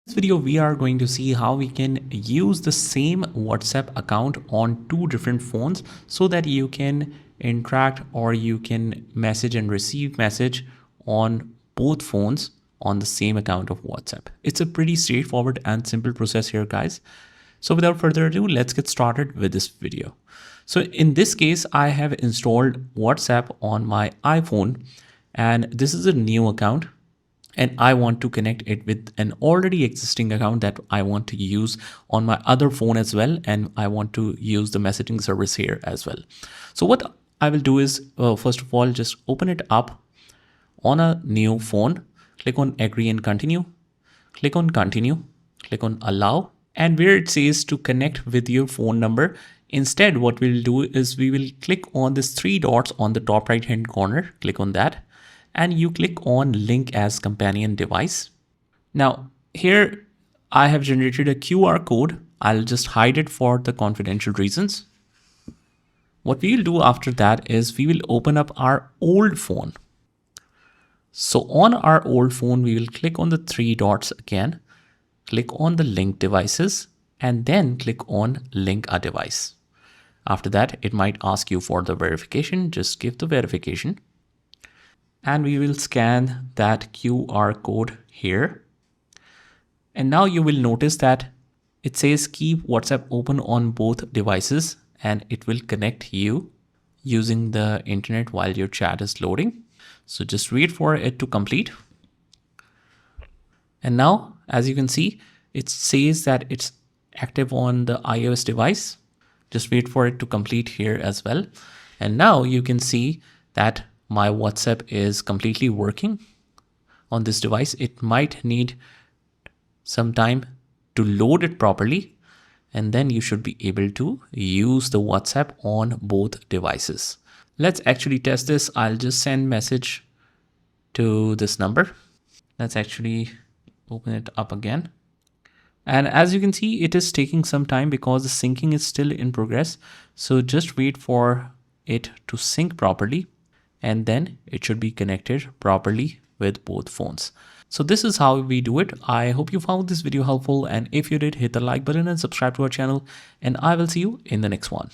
In this video, we are going to see how we can use the same WhatsApp account on two different phones so that you can interact or you can message and receive message on both phones on the same account of WhatsApp. It's a pretty straightforward and simple process here, guys. So without further ado, let's get started with this video. So in this case, I have installed WhatsApp on my iPhone, and this is a new account. And I want to connect it with an already existing account that I want to use on my other phone as well. And I want to use the messaging service here as well. So what I will do is, first of all, just open it up on a new phone. Click on agree and continue. Click on continue. Click on allow. And where it says to connect with your phone number, instead what we'll do is we will click on these three dots on the top right hand corner. Click on that. And you click on link as companion device. Now here I have generated a QR code. I'll just hide it for the confidential reasons. What we'll do after that is we will open up our old phone. So on our old phone, we will click on the three dots again, click on the link devices, and then click on link a device. After that, it might ask you for the verification. Just give the verification. And we will scan that QR code here. And now you will notice that it says keep WhatsApp open on both devices, and it will connect you using the internet while your chat is loading. So just wait for it to complete. And now, as you can see, it says that it's active on the iOS device. Just wait for it to complete here as well. And now you can see that my WhatsApp is completely working on this device. It might need some time to load it properly, and then you should be able to use the WhatsApp on both devices. Let's actually test this. I'll just send message to this number. Let's actually open it up again. And as you can see, it is taking some time because the syncing is still in progress. So just wait for it to sync properly, and then it should be connected properly with both phones. So this is how we do it. I hope you found this video helpful, and if you did, hit the like button and subscribe to our channel, and I will see you in the next one.